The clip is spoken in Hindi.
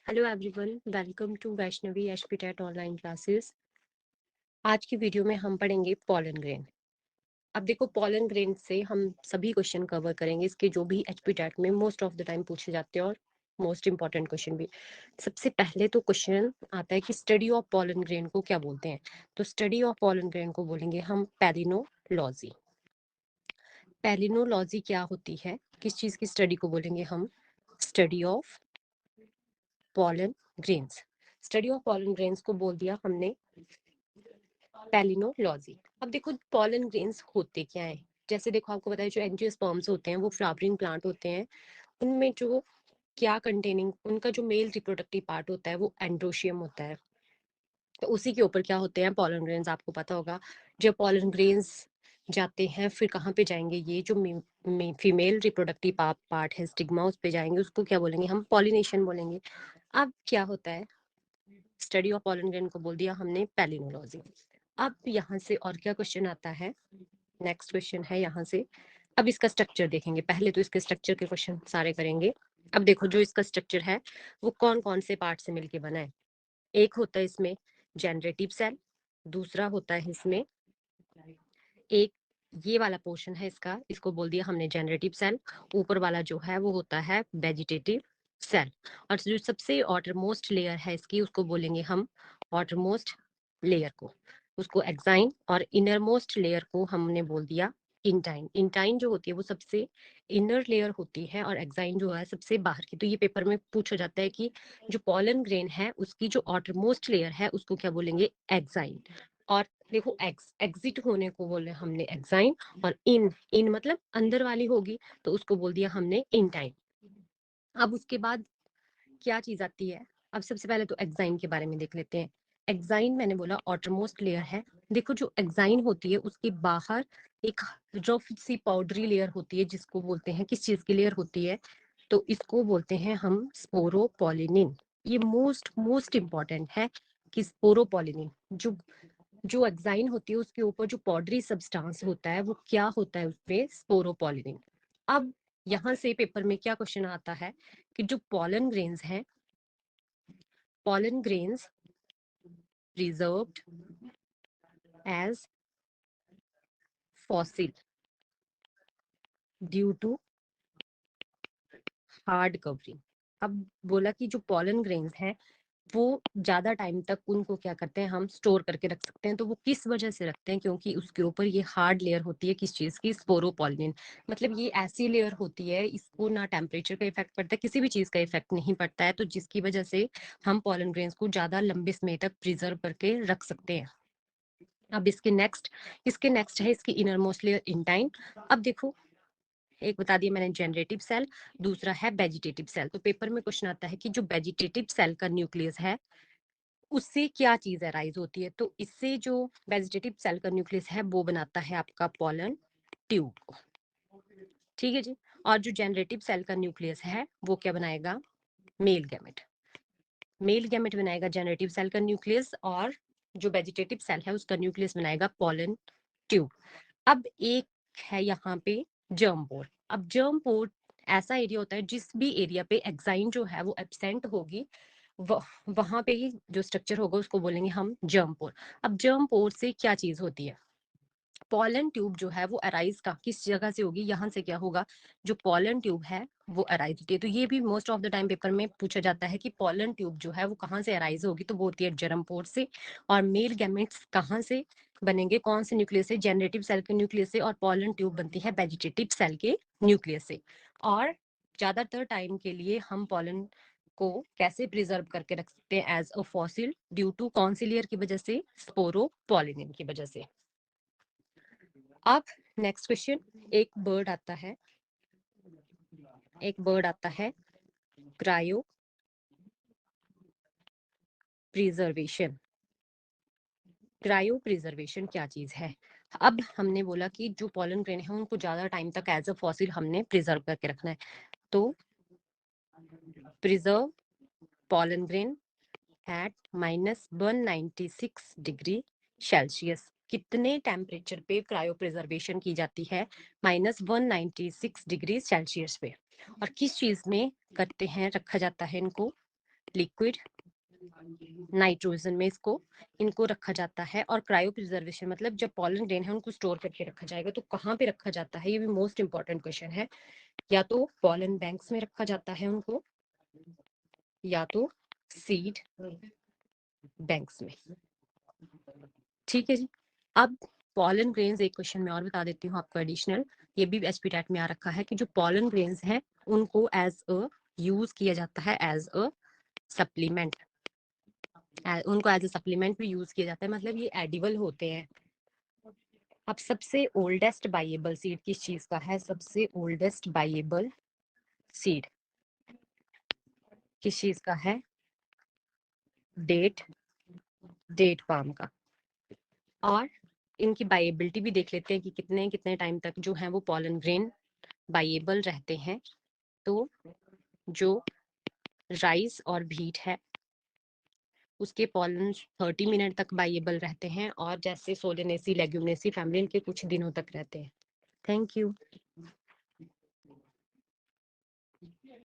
Hello everyone, welcome to Vaishnavi HPTET online classes. आज की वीडियो में हम पढ़ेंगे पॉलन ग्रेन। अब देखो, पॉलन ग्रेन से हम सभी क्वेश्चन कवर करेंगे, इसके जो भी एचपीटेट में मोस्ट ऑफ द टाइम पूछे जाते हैं और मोस्ट इंपॉर्टेंट क्वेश्चन भी। सबसे पहले तो क्वेश्चन आता है कि स्टडी ऑफ पॉलन ग्रेन को क्या बोलते हैं। तो स्टडी ऑफ पॉलन ग्रेन को बोलेंगे हम पैलिनोलॉजी। पैलिनोलॉजी क्या होती है, किस चीज की स्टडी को बोलेंगे हम? Study of pollen grains. Study of pollen grains को बोल दिया हमने पैलिनोलॉजी। अब देखो, पॉलन ग्रेन्स होते क्या है। जैसे देखो, आपको पता है जो एंजियोस्पर्म्स होते हैं वो फ्लावरिंग प्लांट होते हैं। उनमें जो क्या कंटेनिंग उनका जो मेल रिप्रोडक्टिव पार्ट होता है वो एंड्रोशियम होता है। तो उसी के ऊपर क्या होते हैं पॉलन ग्रेन्स, आपको पता होगा। जब पॉलन ग्रेन्स जाते हैं फिर कहाँ पे जाएंगे, ये जो फीमेल रिप्रोडक्टिव पार्ट है स्टिग्मा, उस पे जाएंगे, उसको क्या बोलेंगे हम? पॉलिनेशन बोलेंगे। अब क्या होता है, स्टडी ऑफ पॉलन ग्रेन को बोल दिया हमने पैलिनोलॉजी। अब यहाँ से और क्या क्वेश्चन आता है? नेक्स्ट क्वेश्चन है यहाँ से। अब इसका स्ट्रक्चर देखेंगे, पहले तो इसके स्ट्रक्चर के क्वेश्चन सारे करेंगे। अब देखो, जो इसका स्ट्रक्चर है वो कौन कौन से पार्ट से मिलके बना है। एक होता है इसमें जनरेटिव सेल, दूसरा होता है इसमें एक ये वाला पोर्शन है इसका, इसको बोल दिया हमने जनरेटिव सेल। ऊपर वाला जो है वो होता है वेजिटेटिव सेल। और जो सबसे आउटरमोस्ट लेयर है इसकी, उसको बोलेंगे हम आउटरमोस्ट लेयर को, उसको एक्साइन। और इनर मोस्ट लेयर को हमने बोल दिया इंटाइन। इंटाइन जो होती है वो सबसे इनर लेयर होती है और एक्साइन जो है सबसे बाहर की। तो ये पेपर में पूछा जाता है कि जो पॉलन ग्रेन है उसकी जो आउटरमोस्ट लेयर है उसको क्या बोलेंगे? एक्साइन। और देखो, एग्जिट होने को बोले हमने एक्साइन, और इन इन मतलब अंदर वाली होगी तो उसको बोल दिया हमने इंटाइन। अब उसके बाद क्या चीज आती है? अब सबसे पहले तो एक्साइन के बारे में देख लेते हैं। एक्साइन मैंने बोला ऑटरमोस्ट लेयर है। देखो, जो एक्साइन होती है उसके बाहर एक रफ सी पाउडरी लेयर होती है, जिसको बोलते हैं, किस चीज की लेयर होती है? तो इसको बोलते हैं हम स्पोरोपोलिनिन। ये मोस्ट मोस्ट इंपॉर्टेंट है कि स्पोरोपोलिनिन जो जो एक्साइन होती है उसके ऊपर जो पाउडरी सब्सटेंस होता है वो क्या होता है? उसपे स्पोरोपोलिनिन। अब यहाँ से पेपर में क्या क्वेश्चन आता है कि जो पॉलन ग्रेन्स हैं, pollen grains preserved as fossil due to hard covering. अब बोला कि जो पॉलन ग्रेन्स हैं वो ज्यादा टाइम तक उनको क्या करते हैं, हम स्टोर करके रख सकते हैं। तो वो किस वजह से रखते हैं? क्योंकि उसके ऊपर ये हार्ड लेयर होती है, किस चीज की? स्पोरोपोलिन। मतलब ये ऐसी लेयर होती है, इसको ना टेम्परेचर का इफेक्ट पड़ता है, किसी भी चीज का इफेक्ट नहीं पड़ता है, तो जिसकी वजह से हम पॉलन ग्रेन्स को ज्यादा लंबे समय तक प्रिजर्व करके रख सकते हैं। अब इसके नेक्स्ट है इसकी इनर मोस्ट लेयर इंटाइन। अब देखो, एक बता दिया मैंने जनरेटिव सेल, दूसरा है वेजिटेटिव सेल। तो पेपर में क्वेश्चन आता है कि जो वेजिटेटिव सेल का न्यूक्लियस है उससे क्या चीज अराइज होती है। तो इससे जो वेजिटेटिव सेल का न्यूक्लियस है वो बनाता है आपका पॉलन ट्यूब को। ठीक है जी। और जो जनरेटिव सेल का न्यूक्लियस है वो क्या बनाएगा? Male gamete. मेल गैमेट बनाएगा जनरेटिव सेल का न्यूक्लियस, और जो वेजिटेटिव सेल है उसका न्यूक्लियस बनाएगा पॉलन ट्यूब। अब एक है यहाँ पे जर्म पोर। अब जर्म पोर ऐसा एरिया होता है जिस भी एरिया पे एक्साइन जो है वो एब्सेंट होगी, वहां पे ही जो स्ट्रक्चर होगा उसको बोलेंगे हम जर्म पोर। अब जर्म पोर से क्या चीज होती है? पॉलन ट्यूब जो है वो अराइज का किस जगह से होगी? यहाँ से क्या होगा? जो पॉलन ट्यूब है वो अराइज होती है। तो ये भी most of the time paper में पूछा जाता है कि पॉलन ट्यूब जो है वो कहाँ से अराइज होगी, तो वो होती है जर्म पोर से। और मेल गैमेट्स कहाँ से बनेंगे, कौन से न्यूक्लियस से? जनरेटिव सेल के न्यूक्लियस से। और पॉलन ट्यूब बनती है वेजिटेटिव सेल के न्यूक्लियस से। और ज्यादातर टाइम के लिए हम पॉलन को कैसे प्रिजर्व करके रख सकते हैं? As a fossil, due to कौन सी लेयर की वजह से? स्पोरोपोलिनिन की वजह से। अब नेक्स्ट क्वेश्चन, एक बर्ड आता है क्रायो प्रिजर्वेशन। क्रायो प्रिजर्वेशन क्या चीज है? अब हमने बोला कि जो पॉलन ग्रेन है उनको ज्यादा टाइम तक एज अ फॉसिल हमने प्रिजर्व करके रखना है। तो preserve pollen grain at -196 degree Celsius. कितने टेम्परेचर पे क्रायो प्रिजर्वेशन की जाती है? -196 डिग्री सेल्सियस पे। और किस चीज में करते हैं, रखा जाता है इनको? लिक्विड, नाइट्रोजन में इनको रखा जाता है। और क्रायो प्रिजर्वेशन मतलब जब पॉलन ग्रेन है उनको स्टोर करके रखा जाएगा, तो कहाँ पे रखा जाता है, ये भी मोस्ट इंपॉर्टेंट क्वेश्चन है। या तो पॉलन बैंक्स में रखा जाता है उनको, या तो सीड बैंक्स में। ठीक है जी। अब पॉलन ग्रेन्स, एक क्वेश्चन में और बता देती हूँ आपको एडिशनल, ये भी एसपीटेट में आ रखा है कि जो पॉलन ग्रेन्स हैं उनको एज अ यूज किया जाता है एज अ सप्लीमेंट, उनको एज अ सप्लीमेंट भी यूज किया जाता है, मतलब ये एडिबल होते हैं। अब सबसे ओल्डेस्ट बाइएबल सीड किस चीज का है, सबसे ओल्डेस्ट बाइएबल सीड किस चीज का है, डेट पाम का। और इनकी बाइएबिलिटी भी देख लेते हैं कि कितने कितने टाइम तक जो है वो पॉलन ग्रेन बाइएबल रहते हैं। तो जो राइस और व्हीट है उसके पॉलन 30 मिनट तक बाइएबल रहते हैं, और जैसे सोलेनेसी लेग्यूमिनेसी फैमिली इनके कुछ दिनों तक रहते हैं। Thank you.